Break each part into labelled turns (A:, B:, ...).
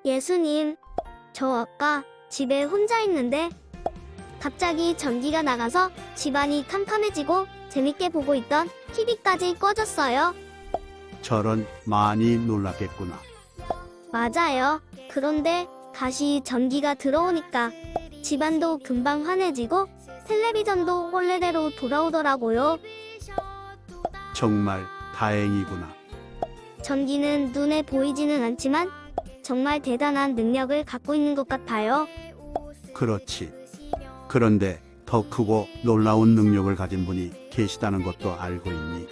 A: 예수님, 저 아까 집에 혼자 있는데 갑자기 전기가 나가서 집안이 캄캄해지고 재밌게 보고 있던 TV까지 꺼졌어요.
B: 저런, 많이 놀랐겠구나.
A: 맞아요. 그런데 다시 전기가 들어오니까 집안도 금방 환해지고 텔레비전도 원래대로 돌아오더라고요.
B: 정말 다행이구나.
A: 전기는 눈에 보이지는 않지만 정말 대단한 능력을 갖고 있는 것 같아요.
B: 그렇지. 그런데 더 크고 놀라운 능력을 가진 분이 계시다는 것도 알고 있니?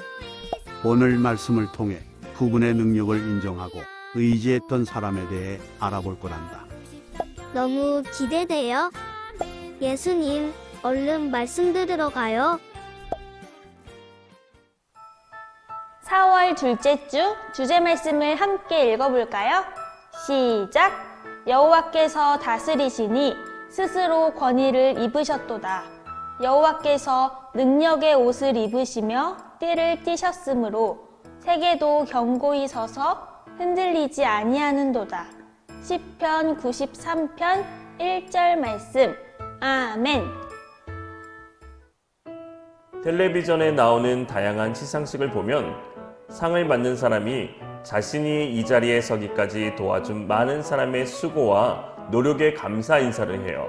B: 오늘 말씀을 통해 그분의 능력을 인정하고 의지했던 사람에 대해 알아볼 거란다.
A: 너무 기대돼요. 예수님, 얼른 말씀 들으러 가요.
C: 4월 둘째 주 주제 말씀을 함께 읽어볼까요? 시작! 여호와께서 다스리시니 스스로 권위를 입으셨도다. 여호와께서 능력의 옷을 입으시며 띠를 띠셨으므로 세계도 견고히 서서 흔들리지 아니하는도다. 시편 93편 1절 말씀. 아멘.
D: 텔레비전에 나오는 다양한 시상식을 보면 상을 받는 사람이 자신이 이 자리에 서기까지 도와준 많은 사람의 수고와 노력에 감사 인사를 해요.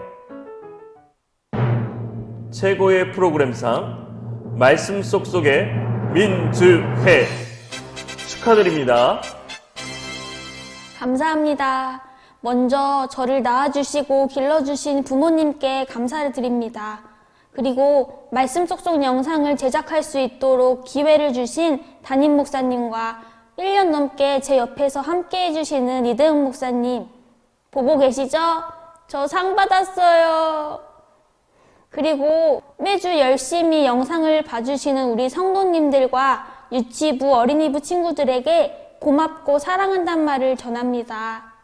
D: 최고의 프로그램상 말씀 쏙쏙의 민주회 축하드립니다.
C: 감사합니다. 먼저 저를 낳아주시고 길러주신 부모님께 감사를 드립니다. 그리고 말씀 쏙쏙 영상을 제작할 수 있도록 기회를 주신 담임 목사님과 1년 넘게 제 옆에서 함께 해주시는 이대훈 목사님, 보고 계시죠? 저 상 받았어요. 그리고 매주 열심히 영상을 봐주시는 우리 성도님들과 유치부, 어린이부 친구들에게 고맙고 사랑한다는 말을 전합니다.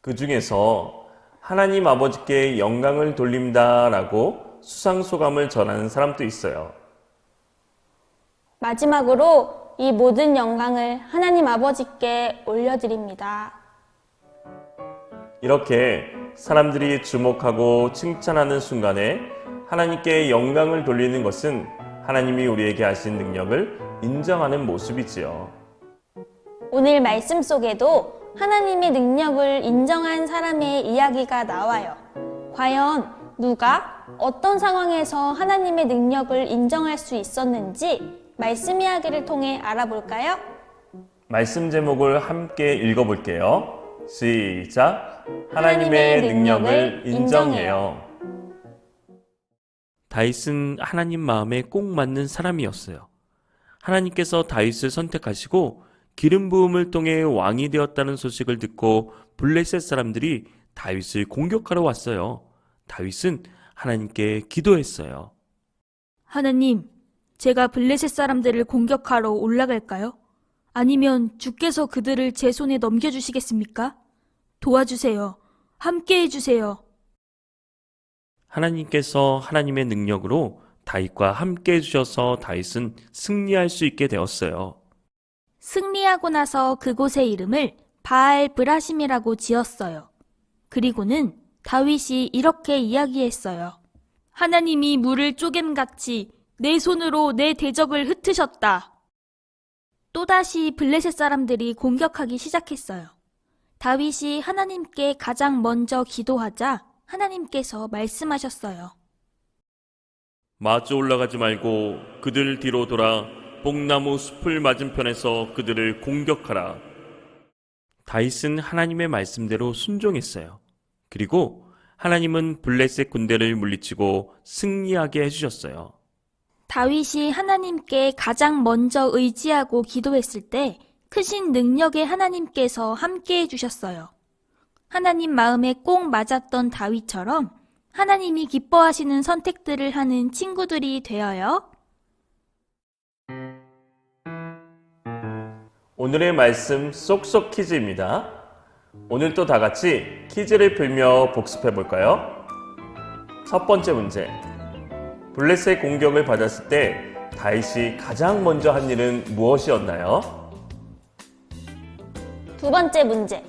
D: 그 중에서 하나님 아버지께 영광을 돌립니다라고 수상소감을 전하는 사람도 있어요.
C: 마지막으로 이 모든 영광을 하나님 아버지께 올려드립니다.
D: 이렇게 사람들이 주목하고 칭찬하는 순간에 하나님께 영광을 돌리는 것은 하나님이 우리에게 하신 능력을 인정하는 모습이지요.
C: 오늘 말씀 속에도 하나님의 능력을 인정한 사람의 이야기가 나와요. 과연 누가 어떤 상황에서 하나님의 능력을 인정할 수 있었는지 말씀 이야기를 통해 알아볼까요?
D: 말씀 제목을 함께 읽어볼게요. 시작! 하나님의 능력을 인정해요.
E: 다윗은 하나님 마음에 꼭 맞는 사람이었어요. 하나님께서 다윗을 선택하시고 기름 부음을 통해 왕이 되었다는 소식을 듣고 블레셋 사람들이 다윗을 공격하러 왔어요. 다윗은 하나님께 기도했어요.
F: 하나님, 제가 블레셋 사람들을 공격하러 올라갈까요? 아니면 주께서 그들을 제 손에 넘겨주시겠습니까? 도와주세요. 함께 해주세요.
E: 하나님께서 하나님의 능력으로 다윗과 함께 해주셔서 다윗은 승리할 수 있게 되었어요.
F: 승리하고 나서 그곳의 이름을 바알 브라심이라고 지었어요. 그리고는 다윗이 이렇게 이야기했어요. 하나님이 물을 쪼갬같이 내 손으로 내 대적을 흩으셨다. 또다시 블레셋 사람들이 공격하기 시작했어요. 다윗이 하나님께 가장 먼저 기도하자 하나님께서 말씀하셨어요.
E: 마주 올라가지 말고 그들 뒤로 돌아 복나무 숲을 맞은편에서 그들을 공격하라. 다윗은 하나님의 말씀대로 순종했어요. 그리고 하나님은 블레셋 군대를 물리치고 승리하게 해주셨어요.
F: 다윗이 하나님께 가장 먼저 의지하고 기도했을 때 크신 능력의 하나님께서 함께 해주셨어요. 하나님 마음에 꼭 맞았던 다윗처럼 하나님이 기뻐하시는 선택들을 하는 친구들이 되어요.
D: 오늘의 말씀 쏙쏙 퀴즈입니다. 오늘도 다 같이 퀴즈를 풀며 복습해 볼까요? 첫 번째 문제. 블레셋 공격을 받았을 때 다윗이 가장 먼저 한 일은 무엇이었나요?
C: 두 번째 문제.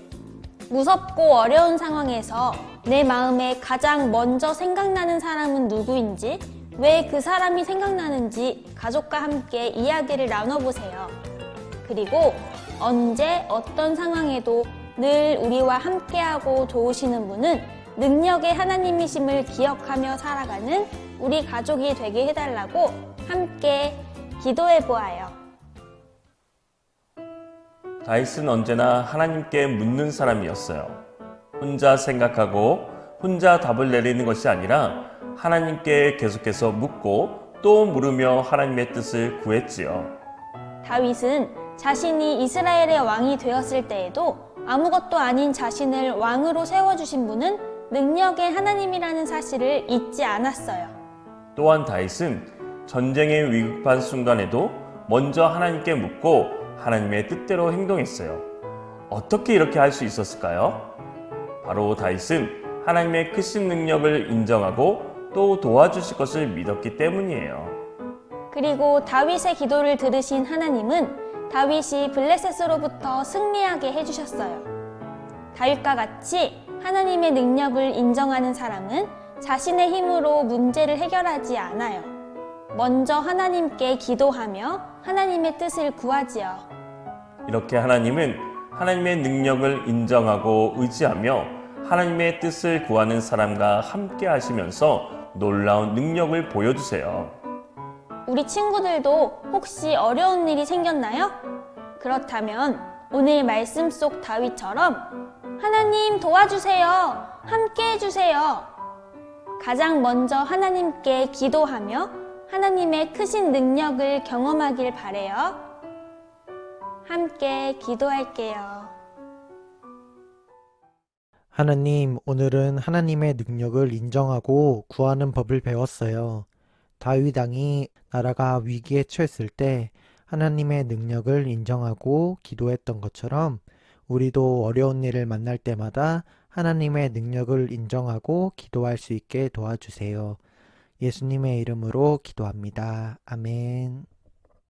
C: 무섭고 어려운 상황에서 내 마음에 가장 먼저 생각나는 사람은 누구인지, 왜 그 사람이 생각나는지 가족과 함께 이야기를 나눠보세요. 그리고 언제 어떤 상황에도 늘 우리와 함께하고 도우시는 분은 능력의 하나님이심을 기억하며 살아가는 우리 가족이 되게 해달라고 함께 기도해 보아요.
D: 다윗은 언제나 하나님께 묻는 사람이었어요. 혼자 생각하고 혼자 답을 내리는 것이 아니라 하나님께 계속해서 묻고 또 물으며 하나님의 뜻을 구했지요.
C: 다윗은 자신이 이스라엘의 왕이 되었을 때에도 아무것도 아닌 자신을 왕으로 세워주신 분은 능력의 하나님이라는 사실을 잊지 않았어요.
D: 또한 다윗은 전쟁의 위급한 순간에도 먼저 하나님께 묻고 하나님의 뜻대로 행동했어요. 어떻게 이렇게 할 수 있었을까요? 바로 다윗은 하나님의 크신 능력을 인정하고 또 도와주실 것을 믿었기 때문이에요.
C: 그리고 다윗의 기도를 들으신 하나님은 다윗이 블레셋으로부터 승리하게 해주셨어요. 다윗과 같이 하나님의 능력을 인정하는 사람은 자신의 힘으로 문제를 해결하지 않아요. 먼저 하나님께 기도하며 하나님의 뜻을 구하지요.
D: 이렇게 하나님은 하나님의 능력을 인정하고 의지하며 하나님의 뜻을 구하는 사람과 함께 하시면서 놀라운 능력을 보여주세요.
C: 우리 친구들도 혹시 어려운 일이 생겼나요? 그렇다면 오늘 말씀 속 다윗처럼 하나님 도와주세요. 함께 해주세요. 가장 먼저 하나님께 기도하며 하나님의 크신 능력을 경험하길 바래요. 함께 기도할게요.
G: 하나님, 오늘은 하나님의 능력을 인정하고 구하는 법을 배웠어요. 다윗 왕이 나라가 위기에 처했을 때 하나님의 능력을 인정하고 기도했던 것처럼 우리도 어려운 일을 만날 때마다 하나님의 능력을 인정하고 기도할 수 있게 도와주세요. 예수님의 이름으로 기도합니다. 아멘.